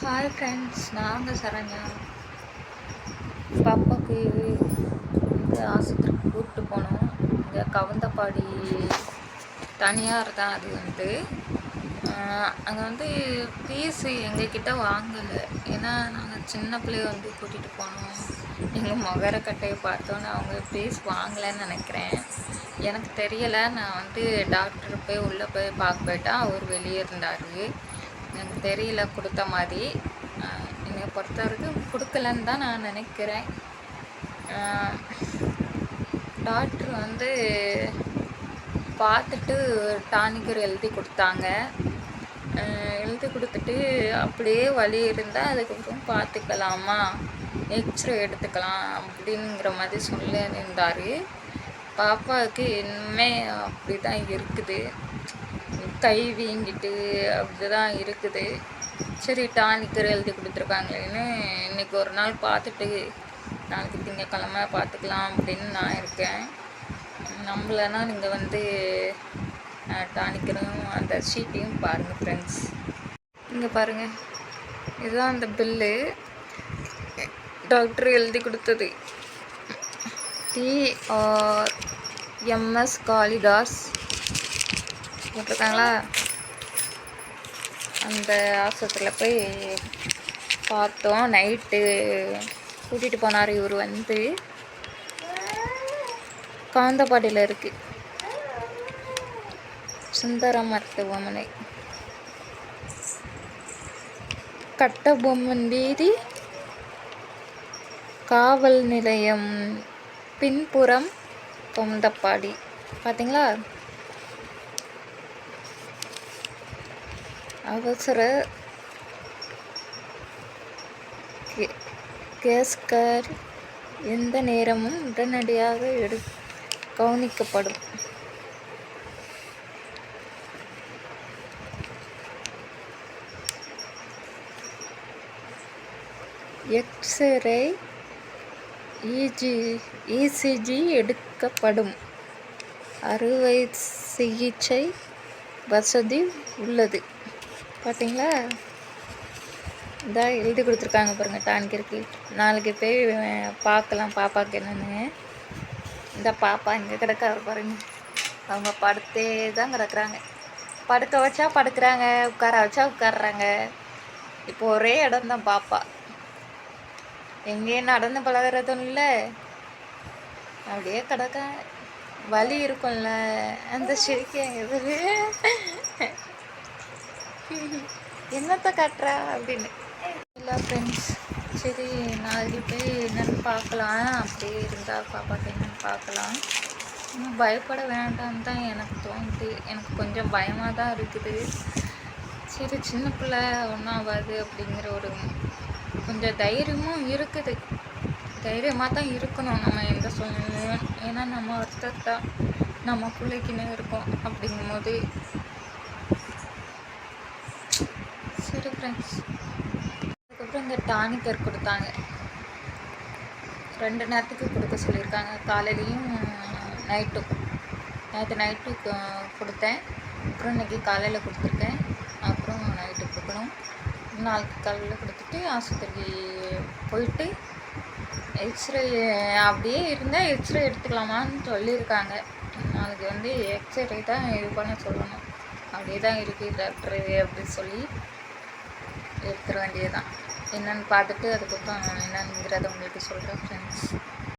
Hi friends, நாங்கள் சரண்யா. பாப்பாவுக்கு இந்த ஆஸ்பத்திரிக்கு கூப்பிட்டு போனோம். இந்த கவுந்தப்பாடி தனியார் தான். அது அங்கே ஃபீஸு எங்ககிட்ட வாங்கலை. ஏன்னா நாங்கள் சின்ன பிள்ளைய கூட்டிகிட்டு போனோம். எங்கள் முகரக்கட்டையை பார்த்தோன்னே அவங்க ஃபீஸ் வாங்கலைன்னு நினைக்கிறேன். எனக்கு தெரியலை. நான் டாக்டர் போய் உள்ளே போய் பார்க்க போயிட்டா அவர் வெளியே இருந்தார். எனக்கு தெரியல கொடுத்த மாதிரி. என்னை பொறுத்த வரைக்கும் கொடுக்கலன்னு தான் நான் நினைக்கிறேன். டாக்டர் பார்த்துட்டு டானிக்கர் எழுதி கொடுத்தாங்க. எழுதி கொடுத்துட்டு அப்படியே வலி இருந்தால் அதுக்கப்புறம் பார்த்துக்கலாமா, எக்ஸ்ரே எடுத்துக்கலாம் அப்படிங்கிற மாதிரி சொல்லியிருந்தார். பாப்பாவுக்கு இன்னுமே அப்படி தான் இருக்குது. கை வீங்கிட்டு அப்படி தான் இருக்குது. சரி, டானிக்கர் எழுதி கொடுத்துருக்காங்களேன்னு இன்றைக்கி ஒரு நாள் பார்த்துட்டு நாளைக்கு திங்கக்கிழமை பார்த்துக்கலாம் அப்படின்னு நான் இருக்கேன். நம்மளனா நீங்கள் டானிக்கரும் அந்த ஷீட்டையும் பாருங்கள் ஃப்ரெண்ட்ஸ். இங்கே பாருங்கள், இதுதான் அந்த பில்லு. டாக்டர் எழுதி கொடுத்தது. TRMS காளிதாஸ் போட்டிருக்காங்களா. அந்த ஆஸ்பத்திரியில் போய் பார்த்தோம். நைட்டு கூட்டிகிட்டு போனார். இவர் கவுந்தப்பாடியில் இருக்குது சுந்தர மருத்துவமனை, கட்டபொம்மன் வீதி, காவல் நிலையம் பின்புறம், கவுந்தப்பாடி. பார்த்தீங்களா? அவசர கேஸ்கர் எந்த நேரமும் உடனடியாக கவனிக்கப்படும். எக்ஸ்ரே, ECG எடுக்கப்படும். அறுவை சிகிச்சை வசதி உள்ளது. பார்த்தீங்களா? இதான் எழுதி கொடுத்துருக்காங்க பாருங்கள் டானிக்கருக்கு. நாளைக்கு போய் பார்க்கலாம் பாப்பாவுக்கு என்னென்னு. இந்த பாப்பா இங்கே கிடக்க பாருங்க. அவங்க படுத்தே தான் கிடக்குறாங்க. படுக்க வச்சா படுக்கிறாங்க, உட்கார வச்சா உட்காடுறாங்க. இப்போ ஒரே இடம் தான் பாப்பா. எங்கேயும் நடந்து பழகிறதும் இல்லை. அப்படியே கிடக்க. வலி இருக்கும்ல, அந்த சிரிக்கை எது என்னத்தை காட்டுறா அப்படின்னு இல்லை ஃப்ரெண்ட்ஸ். சரி, நாளைக்கு போய் என்னென்னு பார்க்கலாம். அப்படியே இருந்தால் பாப்பாக்கு என்னென்னு பார்க்கலாம். இன்னும் பயப்பட வேண்டாம்னு தான் எனக்கு தோணுது. எனக்கு கொஞ்சம் பயமாக தான் இருக்குது. சரி, சின்ன பிள்ளை ஒன்றும் ஆகாது அப்படிங்கிற ஒரு கொஞ்சம் தைரியமும் இருக்குது. தைரியமாக தான் இருக்கணும் நம்ம எந்த சூழ்நிலையும். ஏன்னா நம்ம வருத்தத்தான் நம்ம பிள்ளைக்குன்னு இருக்கோம். அப்படிங்கும்போது சரி ஃப்ரெண்ட்ஸ். அதுக்கப்புறம் இந்த டானிக்கர் கொடுத்தாங்க. 2 நேரத்துக்கு கொடுக்க சொல்லியிருக்காங்க. காலையிலையும் நைட்டும். நேற்று நைட்டு கொடுத்தேன். அப்புறம் இன்றைக்கி காலையில் கொடுத்துருக்கேன். அப்புறம் நைட்டு கொடுக்கணும். நாளைக்கு காலையில் கொடுத்துட்டு ஆஸ்பத்திரிக்கு போயிட்டு எக்ஸ்ரே அப்படியே இருந்தால் எக்ஸ்ரே எடுத்துக்கலாமான்னு சொல்லியிருக்காங்க. நாளைக்கு எக்ஸ்ரே தான் இது பண்ண சொல்லணும். அப்படியே தான் இருக்குது டாக்டரு அப்படின்னு சொல்லி எடுத்துட வேண்டியது தான். என்னென்னு பார்த்துட்டு அதுக்கப்புறம் என்னங்கிறத உங்களுக்கு சொல்கிறேன் ஃப்ரெண்ட்ஸ்.